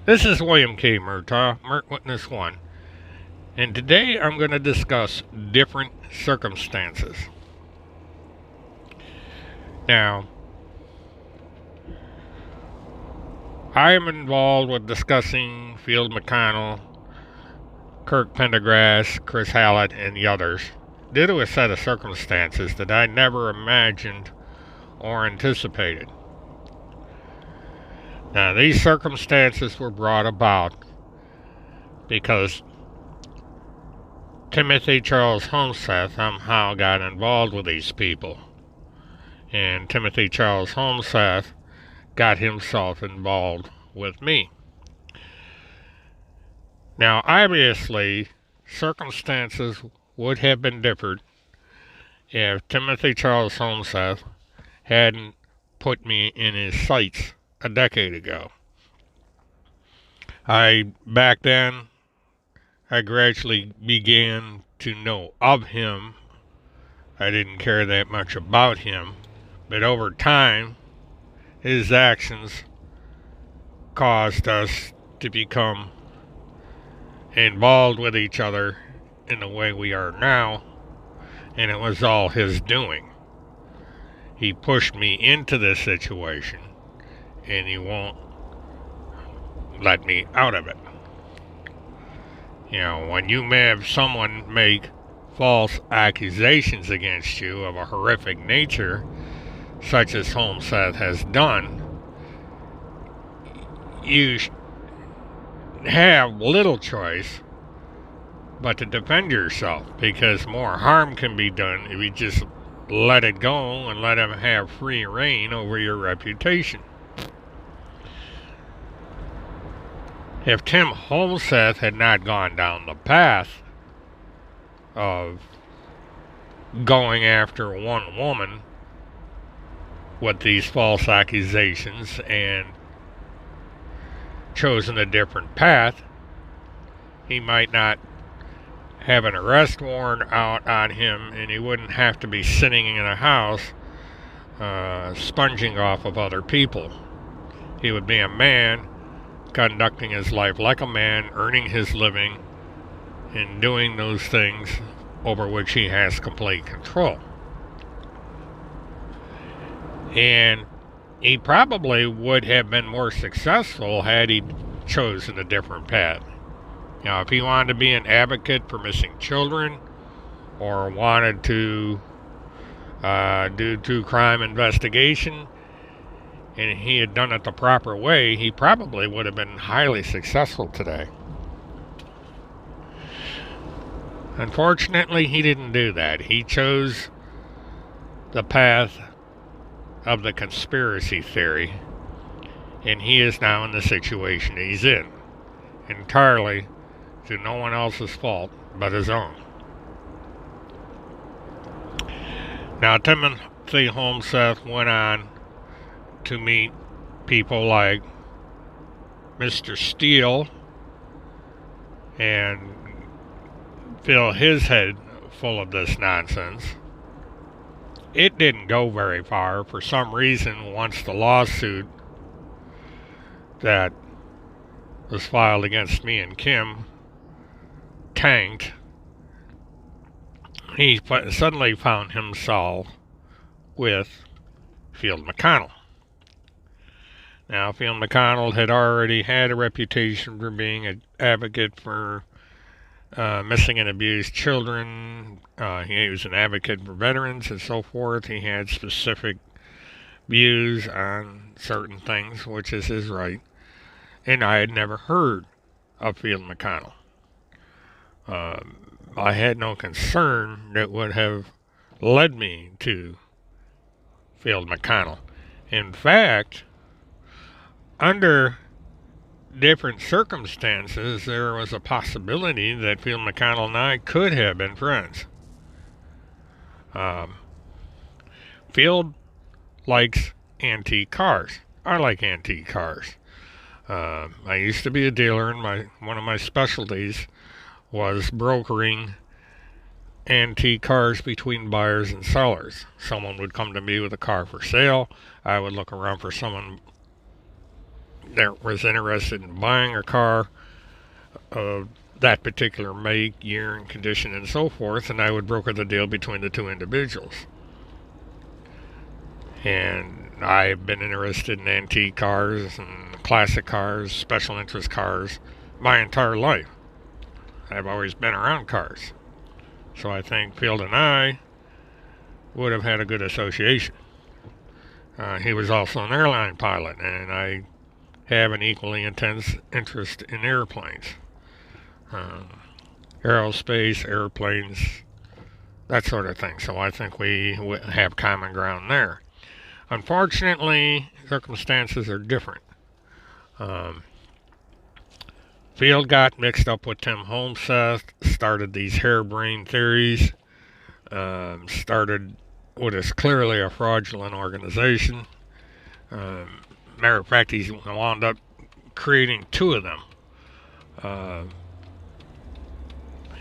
This is William K. Murtaugh, Mert Witness 1, and today I'm going to discuss different circumstances. Now, I am involved with discussing Field McConnell, Kirk Pendergrass, Chris Hallett, and the others due to a set of circumstances that I never imagined or anticipated. Now, these circumstances were brought about because Timothy Charles Homseth somehow got involved with these people, and Timothy Charles Homseth got himself involved with me. Now, obviously, circumstances would have been different if Timothy Charles Homseth hadn't put me in his sights a decade ago. Back then, I gradually began to know of him. I didn't care that much about him, but over time, his actions caused us to become involved with each other in the way we are now, and it was all his doing. He pushed me into this situation, and he won't let me out of it. You know, when you have someone make false accusations against you of a horrific nature, such as Homseth has done, you have little choice but to defend yourself, because more harm can be done if you just let it go and let him have free reign over your reputation. If Tim Homseth had not gone down the path of going after one woman with these false accusations and chosen a different path, he might not have an arrest warrant out on him, and he wouldn't have to be sitting in a house sponging off of other people. He would be a man conducting his life like a man, earning his living, and doing those things over which he has complete control. And he probably would have been more successful had he chosen a different path. Now, if he wanted to be an advocate for missing children, or wanted to do true crime investigation, and he had done it the proper way, he probably would have been highly successful today. Unfortunately, he didn't do that. He chose the path of the conspiracy theory, and he is now in the situation he's in, entirely through no one else's fault but his own. Now, Timothy Homseth went on to meet people like Mr. Steele and fill his head full of this nonsense. It didn't go very far. For some reason, once the lawsuit that was filed against me and Kim tanked, he suddenly found himself with Field McConnell. Now, Field McConnell had already had a reputation for being an advocate for missing and abused children. He was an advocate for veterans and so forth. He had specific views on certain things, which is his right. And I had never heard of Field McConnell. I had no concern that would have led me to Field McConnell. In fact, under different circumstances, there was a possibility that Field McConnell and I could have been friends. Field likes antique cars. I like antique cars. I used to be a dealer, and one of my specialties was brokering antique cars between buyers and sellers. Someone would come to me with a car for sale. I would look around for someone that was interested in buying a car of that particular make, year, and condition, and so forth, and I would broker the deal between the two individuals. And I've been interested in antique cars and classic cars, special interest cars, my entire life. I've always been around cars. So I think Field and I would have had a good association. He was also an airline pilot, and I have an equally intense interest in airplanes. Aerospace, airplanes, that sort of thing. So I think we have common ground there. Unfortunately, circumstances are different. Field got mixed up with Tim Homeseth, started these harebrained theories, started what is clearly a fraudulent organization. Matter of fact, he wound up creating two of them.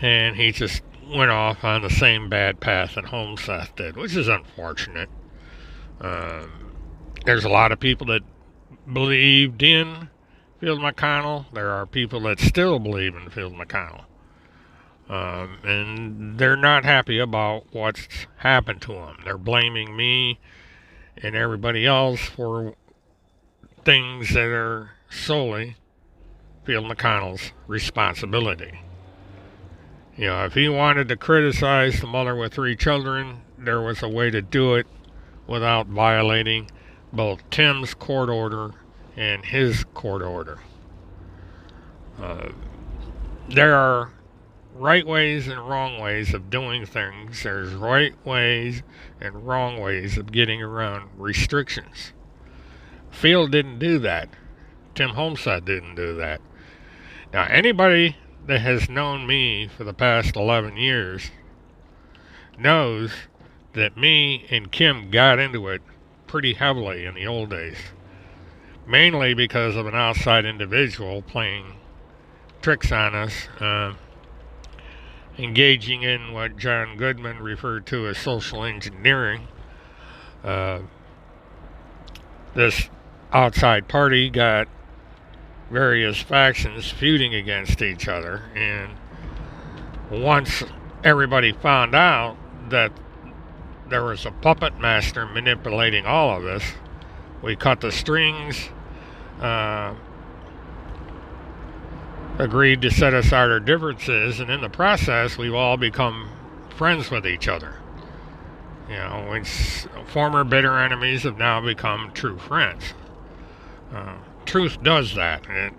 And he just went off on the same bad path that Homeseth did, which is unfortunate. There's a lot of people that believed in Field McConnell. There are people that still believe in Field McConnell. And they're not happy about what's happened to him. They're blaming me and everybody else for things that are solely Field McConnell's responsibility. You know, if he wanted to criticize the mother with 3 children, there was a way to do it without violating both Tim's court order and his court order. There are right ways and wrong ways of doing things. There's right ways and wrong ways of getting around restrictions. Field didn't do that. Tim Homeseth didn't do that. Now, anybody that has known me for the past 11 years knows that me and Kim got into it pretty heavily in the old days, mainly because of an outside individual playing tricks on us, engaging in what John Goodman referred to as social engineering. This outside party got various factions feuding against each other, and once everybody found out that there was a puppet master manipulating all of us, we cut the strings, agreed to set aside our differences, and in the process we've all become friends with each other. You know, which former bitter enemies have now become true friends. Truth does that. It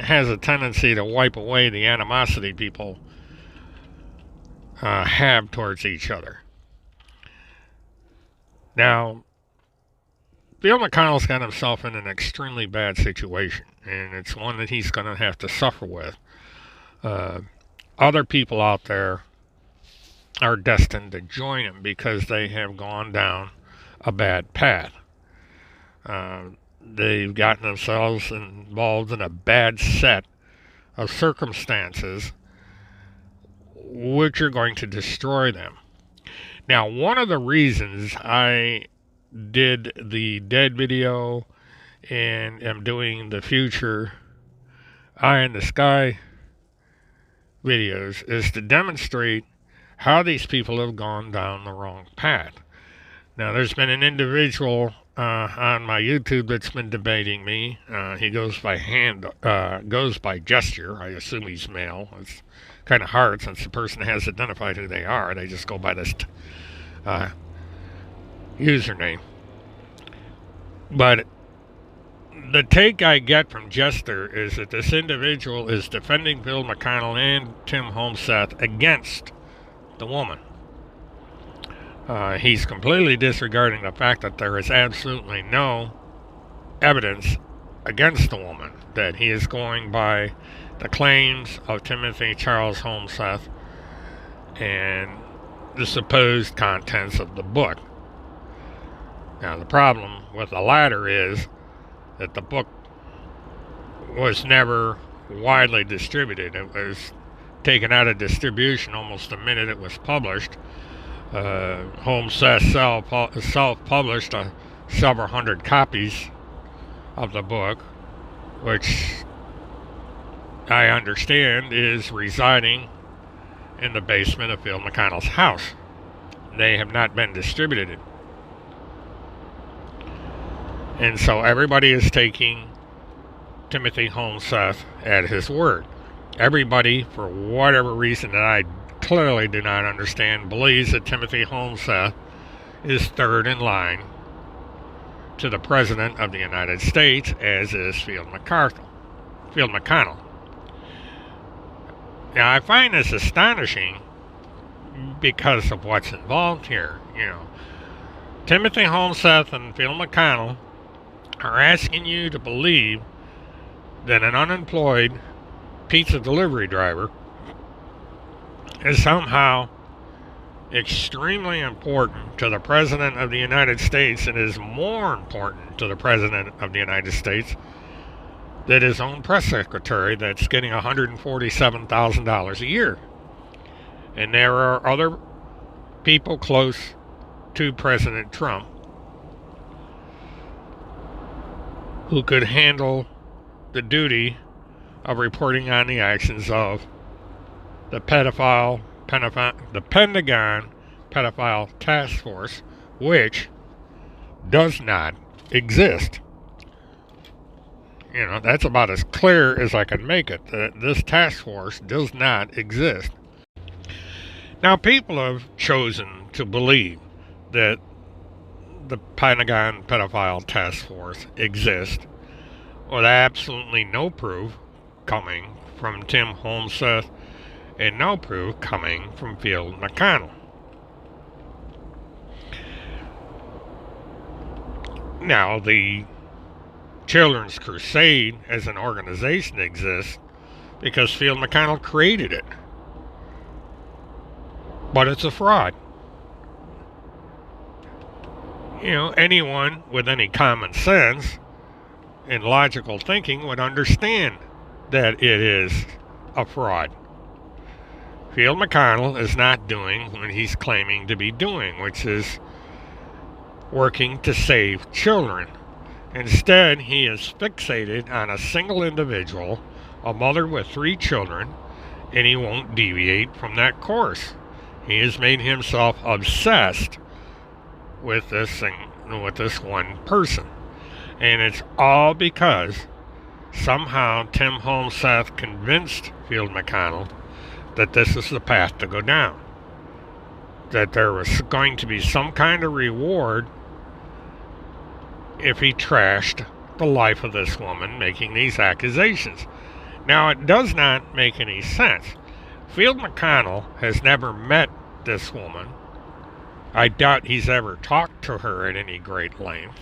has a tendency to wipe away the animosity people have towards each other. Now, Bill McConnell's got himself in an extremely bad situation, and it's one that he's going to have to suffer with. Other people out there are destined to join him because they have gone down a bad path. They've gotten themselves involved in a bad set of circumstances which are going to destroy them. Now, one of the reasons I did the dead video and am doing the future Eye in the Sky videos is to demonstrate how these people have gone down the wrong path. Now, there's been an individual on my YouTube that's been debating me. He goes by gesture. I assume he's male. It's kind of hard since the person has identified who they are. They just go by this username. But the take I get from Jester is that this individual is defending Bill McConnell and Tim Homeseth against the woman. He's completely disregarding the fact that there is absolutely no evidence against the woman, that he is going by the claims of Timothy Charles Homeseth and the supposed contents of the book. Now, the problem with the latter is that the book was never widely distributed. It was taken out of distribution almost the minute it was published. Homeseth self-published several hundred copies of the book, which I understand is residing in the basement of Phil McConnell's house. They have not been distributed. And so everybody is taking Timothy Holmseth at his word. Everybody, for whatever reason that I clearly do not understand, believes that Timothy Holmseth is third in line to the President of the United States, as is Field McConnell. Now, I find this astonishing because of what's involved here. Timothy Holmseth and Field McConnell are asking you to believe that an unemployed pizza delivery driver is somehow extremely important to the President of the United States, and is more important to the President of the United States than his own press secretary that's getting $147,000 a year. And there are other people close to President Trump who could handle the duty of reporting on the actions of the Pentagon Pedophile Task Force, which does not exist. That's about as clear as I can make it, that this task force does not exist. Now, people have chosen to believe that the Pentagon Pedophile Task Force exists with absolutely no proof coming from Tim Holmseth and no proof coming from Field McConnell. Now, the Children's Crusade as an organization exists because Field McConnell created it. But it's a fraud. Anyone with any common sense and logical thinking would understand that it is a fraud. Field McConnell is not doing what he's claiming to be doing, which is working to save children. Instead, he is fixated on a single individual, a mother with 3 children, and he won't deviate from that course. He has made himself obsessed with this one person. And it's all because somehow Tim Holmseth convinced Field McConnell that this is the path to go down. That there was going to be some kind of reward if he trashed the life of this woman making these accusations. Now, it does not make any sense. Field McConnell has never met this woman. I doubt he's ever talked to her at any great length.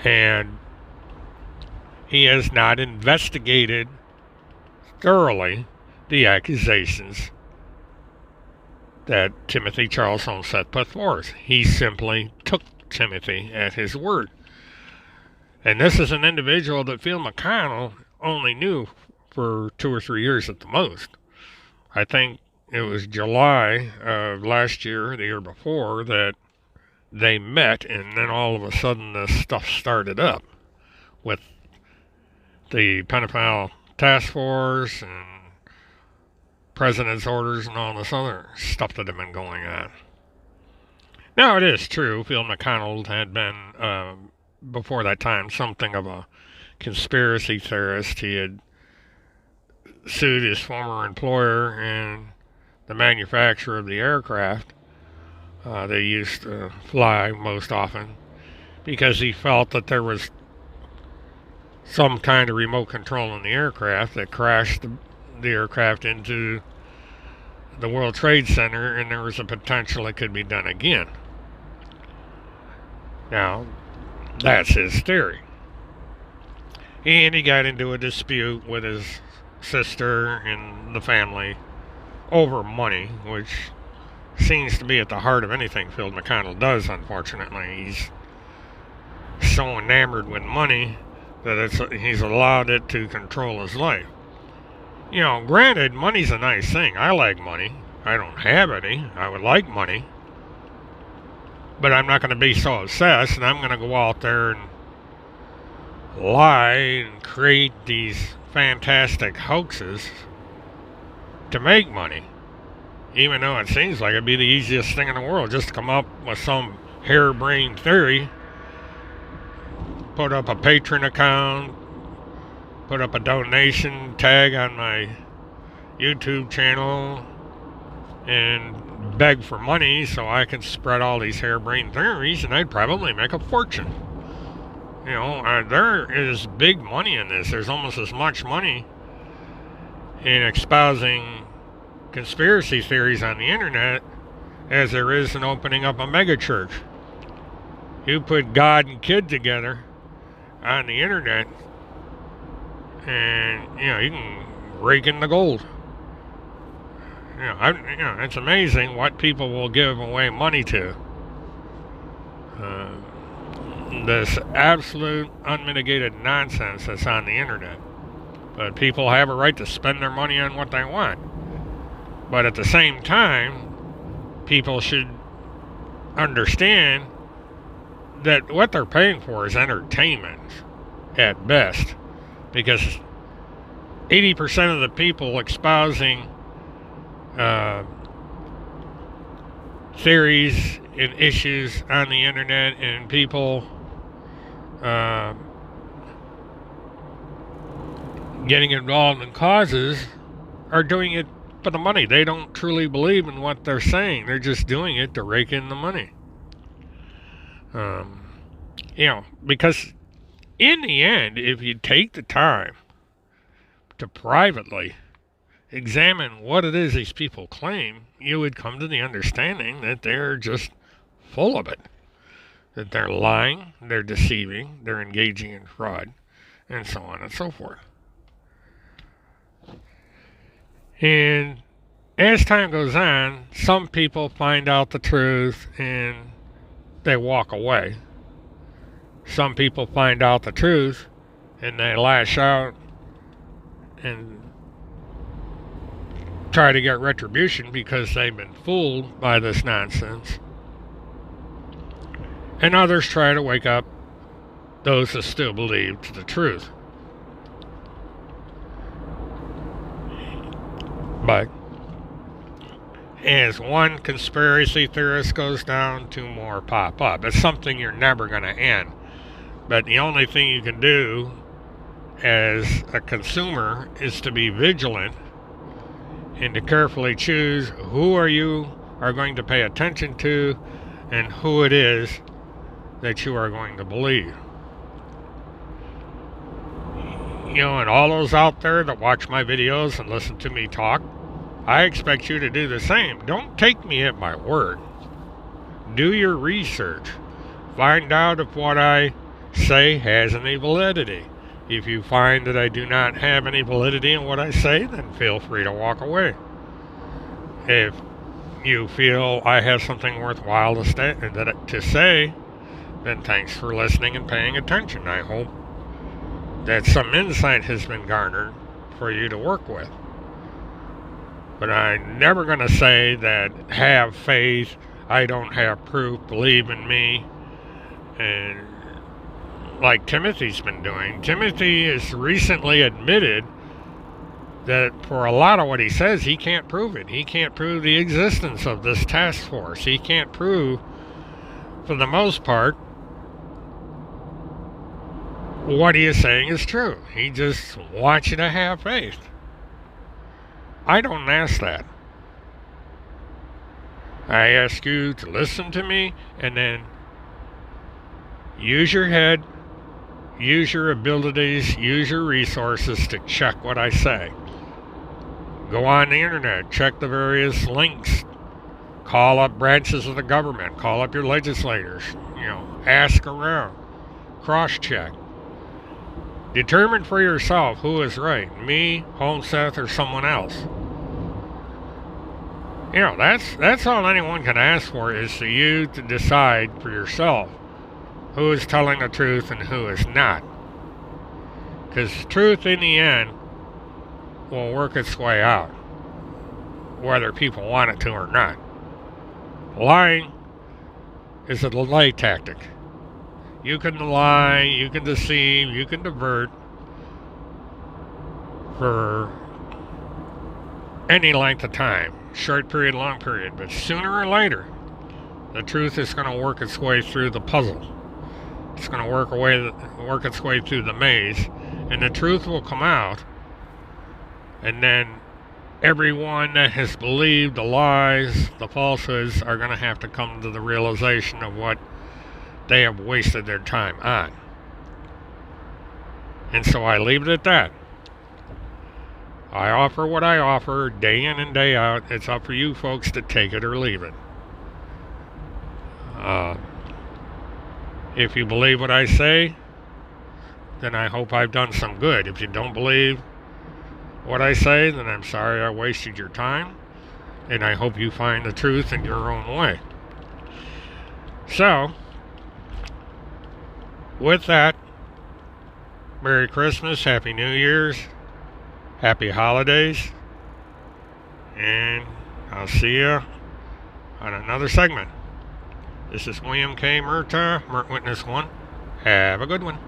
And he has not investigated thoroughly the accusations that Timothy Charles Holmseth put forth. He simply took Timothy at his word. And this is an individual that Field McConnell only knew for 2 or 3 years at the most. I think it was July of last year, the year before, that they met, and then all of a sudden this stuff started up with the Pedophile Task Force and President's orders and all this other stuff that had been going on. Now, it is true, Field McConnell had been, before that time, something of a conspiracy theorist. He had sued his former employer and the manufacturer of the aircraft they used to fly most often, because he felt that there was some kind of remote control in the aircraft that crashed the aircraft into the World Trade Center, and there was a potential it could be done again. Now, that's his theory. And he got into a dispute with his sister and the family over money, which seems to be at the heart of anything Field McConnell does, unfortunately. He's so enamored with money that he's allowed it to control his life. Granted, money's a nice thing. I like money. I don't have any. I would like money. But I'm not going to be so obsessed, and I'm going to go out there and lie and create these fantastic hoaxes to make money. Even though it seems like it'd be the easiest thing in the world just to come up with some harebrained theory, put up a Patreon account, put up a donation tag on my YouTube channel, and beg for money so I can spread all these harebrained theories, and I'd probably make a fortune. You know, there is big money in this. There's almost as much money in espousing conspiracy theories on the internet as there is in opening up a mega church. You put God and kid together on the internet, and you can rake in the gold. It's amazing what people will give away money to. This absolute unmitigated nonsense that's on the internet. But people have a right to spend their money on what they want. But at the same time, people should understand that what they're paying for is entertainment at best. Because 80% of the people espousing theories and issues on the internet, and people getting involved in causes, are doing it for the money. They don't truly believe in what they're saying. They're just doing it to rake in the money. Because in the end, if you take the time to privately examine what it is these people claim, you would come to the understanding that they're just full of it. That they're lying, they're deceiving, they're engaging in fraud, and so on and so forth. And as time goes on, some people find out the truth and they walk away. Some people find out the truth and they lash out and try to get retribution because they've been fooled by this nonsense. And others try to wake up those that still believe to the truth. But as one conspiracy theorist goes down, two more pop up. It's something you're never going to end. But the only thing you can do as a consumer is to be vigilant and to carefully choose who you are going to pay attention to and who it is that you are going to believe. And all those out there that watch my videos and listen to me talk, I expect you to do the same. Don't take me at my word. Do your research. Find out if what I say has any validity. If you find that I do not have any validity in what I say, then feel free to walk away. If you feel I have something worthwhile to say, then thanks for listening and paying attention. I hope that some insight has been garnered for you to work with. But I'm never going to say that have faith, I don't have proof, believe in me, and like Timothy's been doing. Timothy has recently admitted that for a lot of what he says, he can't prove it. He can't prove the existence of this task force. He can't prove, for the most part, what he is saying is true. He just wants you to have faith. I don't ask that. I ask you to listen to me and then use your head, use your abilities, use your resources to check what I say. Go on the internet, check the various links, call up branches of the government, call up your legislators, ask around, cross-check. Determine for yourself who is right, me, Homeseth, or someone else. That's all anyone can ask for, is for you to decide for yourself who is telling the truth and who is not. Because truth in the end will work its way out, whether people want it to or not. Lying is a delay tactic. You can lie, you can deceive, you can divert for any length of time, short period, long period, but sooner or later, the truth is going to work its way through the puzzle. It's going to work its way through the maze, and the truth will come out, and then everyone that has believed the lies, the falsehoods, are going to have to come to the realization of what they have wasted their time on. And so I leave it at that. I offer what I offer day in and day out. It's up for you folks to take it or leave it. If you believe what I say, then I hope I've done some good. If you don't believe what I say, then I'm sorry I wasted your time, and I hope you find the truth in your own way. So, with that, Merry Christmas, Happy New Year's, Happy Holidays, and I'll see you on another segment. This is William K. Murtaugh, Mert Witness 1. Have a good one.